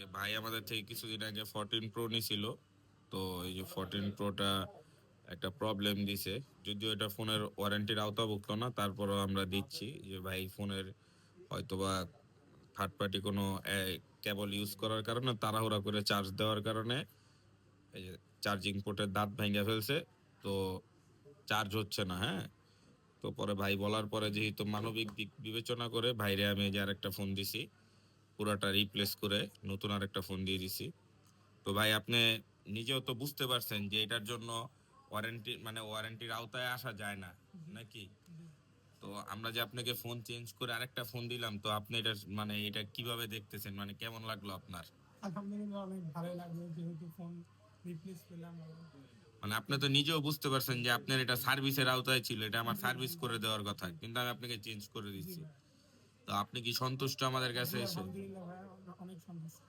যে ভাই আমাদের থেকে কিছুদিন আগে 14 প্রো নিছিল। তো এই যে 14 প্রোটা একটা প্রবলেম দিছে, যদিও এটা ফোনের ওয়ারেন্টির আওতাভুক্ত না, তারপরও আমরা দিচ্ছি যে ভাই ফোনের হয়তোবা থার্ড পার্টি কোনো কেবল ইউজ করার কারণে, তাড়াহুড়া করে চার্জ দেওয়ার কারণে এই যে চার্জিং পোর্টের দাঁত ভেঙে ফেলছে। তো চার্জ হচ্ছে না। হ্যাঁ, তো পরে ভাই বলার পরে যেহেতু মানবিক দিক বিবেচনা করে ভাইরে আমি এই যে আরেকটা ফোন দিছি, পুরাটা রিপ্লেস করে নতুন আরেকটা ফোন দিয়ে দিছি। তো ভাই আপনি নিজেও তো বুঝতে পারছেন যে এটার জন্য ওয়ারেন্টির আওতায় আসা যায় না নাকি? তো আমরা যে আপনাকে ফোন চেঞ্জ করে আরেকটা ফোন দিলাম, তো আপনি এটা কিভাবে দেখতেছেন, মানে কেমন লাগলো আপনার? আলহামদুলিল্লাহ অনেক ভালো লাগলো, যেহেতু ফোন রিপ্লেস পেলাম। মানে আপনি তো নিজেও বুঝতে পারছেন যে আপনার এটা সার্ভিসের আওতায় ছিল, এটা আমার সার্ভিস করে দেওয়ার কথা, কিন্তু আমি আপনাকে চেঞ্জ করে জি দিচ্ছি। ভাই। তো আপনি কি সন্তুষ্ট আমাদের জি কাছে এসে? আলহামদুলিল্লাহ ভাই, অনেক সন্তুষ্ট।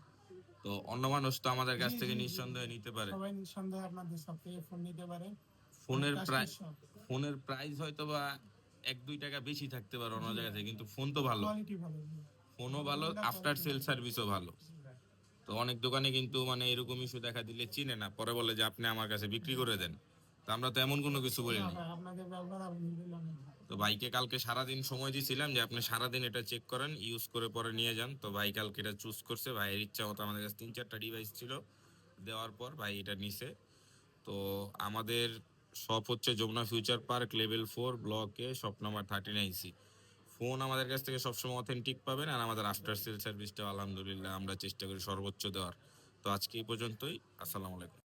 তো অন্য মানুষ তো আমাদের জি কাছ থেকে জি জি নিঃসন্দেহে নিতে পারে। সবাই নিঃসন্দেহে আপনাদের সব থেকে ফোন নিতে পারে। অনেক ফোনের প্রায় কাস্টমার সব। ফোনের প্রাইস হয়তো বা 1-2 টাকা বেশি থাকতে পারে অন্য জি জায়গা ভাই, থেকে, কিন্তু ফোন তো ভালো। কোয়ালিটি ভালো। জি ফোনও ভালো, আলহামদুলিল্লাহ, আফটার কোয়ালিটি সেল ভালো। সার্ভিসও ভালো। জি ভাই। তো অনেক দোকানে কিন্তু মানে এরকম ইস্যু দেখা দিলে চিনে না, পরে বলে যে আপনি আমার কাছে বিক্রি করে দেন। তো আমরা তো এমন কোনো কিছু না বলিনি। ভাই, আপনাদের ব্যবহার আলহামদুলিল্লাহ অনেক ভালো। তো ভাইকে কালকে সারাদিন সময় দিয়েছিলাম যে আপনি সারাদিন এটা চেক করেন, ইউজ করে পরে নিয়ে যান। তো ভাই কালকে এটা চুজ করছে, ভাইয়ের ইচ্ছা মতো আমাদের কাছে 3-4টা ডিভাইস ছিল, দেওয়ার পর ভাই এটা নিছে। তো আমাদের শপ হচ্ছে Jamuna future park, level 4, block A, shop number 39C। Phone আমাদের কাছ থেকে সবসময় অথেন্টিক পাবেন, আর আমাদের আফটার সেল সার্ভিসটা আলহামদুলিল্লাহ আমরা চেষ্টা করি সর্বোচ্চ দেওয়ার। তো আজকে এই পর্যন্তই। আসসালামু আলাইকুম।